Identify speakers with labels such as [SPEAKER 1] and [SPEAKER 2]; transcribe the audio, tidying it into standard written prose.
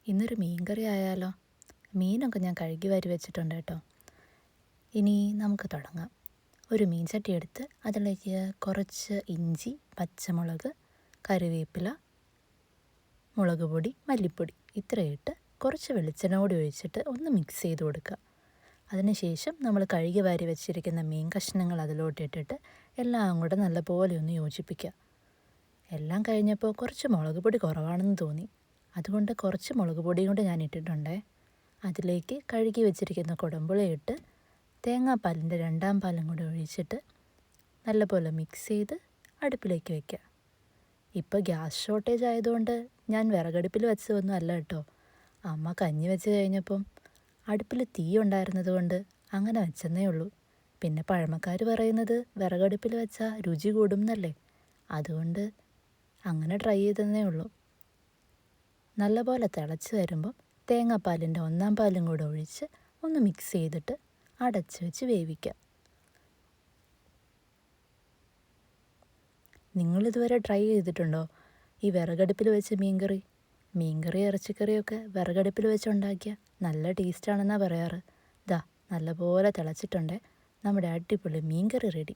[SPEAKER 1] ഇന്നൊരു മീൻ കറി ആയാലോ? മീനൊക്കെ ഞാൻ കഴുകി വാരി വെച്ചിട്ടുണ്ട് കേട്ടോ. ഇനി നമുക്ക് തുടങ്ങാം. ഒരു മീൻ ചട്ടി എടുത്ത് അതിലേക്ക് കുറച്ച് ഇഞ്ചി, പച്ചമുളക്, കറിവേപ്പില, മുളക് പൊടി, മല്ലിപ്പൊടി ഇത്രയിട്ട് കുറച്ച് വെളിച്ചെണ്ണ കൂടി ഒഴിച്ചിട്ട് ഒന്ന് മിക്സ് ചെയ്ത് കൊടുക്കുക. അതിനുശേഷം നമ്മൾ കഴുകി വാരി വെച്ചിരിക്കുന്ന മീൻ കഷ്ണങ്ങൾ അതിലോട്ടിട്ടിട്ട് എല്ലാം കൂടെ നല്ലപോലെ ഒന്ന് യോജിപ്പിക്കുക. എല്ലാം കഴിഞ്ഞപ്പോൾ കുറച്ച് മുളക് പൊടി കുറവാണെന്ന് തോന്നി. അതുകൊണ്ട് കുറച്ച് മുളക് പൊടിയും കൊണ്ട് ഞാൻ ഇട്ടിട്ടുണ്ടേ. അതിലേക്ക് കഴുകി വെച്ചിരിക്കുന്ന കുടംപുളി ഇട്ട് തേങ്ങാപ്പാലിൻ്റെ 2ാം പാലും കൂടി ഒഴിച്ചിട്ട് നല്ലപോലെ മിക്സ് ചെയ്ത് അടുപ്പിലേക്ക് വയ്ക്കുക. ഇപ്പോൾ ഗ്യാസ് ഷോർട്ടേജ് ആയതുകൊണ്ട് ഞാൻ വിറകടുപ്പിൽ വെച്ചതൊന്നും അല്ല കേട്ടോ. അമ്മ കഞ്ഞി വെച്ച് കഴിഞ്ഞപ്പം അടുപ്പിൽ തീ ഉണ്ടായിരുന്നത് കൊണ്ട് അങ്ങനെ വെച്ചെന്നേ ഉള്ളൂ. പിന്നെ പഴമക്കാർ പറയുന്നത് വിറകടുപ്പിൽ വെച്ചാൽ രുചി കൂടും എന്നല്ലേ, അതുകൊണ്ട് അങ്ങനെ ട്രൈ ചെയ്തതേ ഉള്ളൂ. നല്ലപോലെ തിളച്ച് വരുമ്പം തേങ്ങാപ്പാലിൻ്റെ 1ാം പാലും കൂടെ ഒഴിച്ച് ഒന്ന് മിക്സ് ചെയ്തിട്ട് അടച്ച് വെച്ച് വേവിക്കാം. നിങ്ങളിതുവരെ ട്രൈ ചെയ്തിട്ടുണ്ടോ ഈ വിറകടുപ്പിൽ വെച്ച് മീൻകറി ഇറച്ചിക്കറിയൊക്കെ വിറകടുപ്പിൽ വെച്ച് ഉണ്ടാക്കിയാൽ നല്ല ടേസ്റ്റാണെന്നാണ് പറയാറ്. നല്ലപോലെ തിളച്ചിട്ടുണ്ടേ, നമ്മുടെ അടിപൊളി മീൻകറി റെഡി.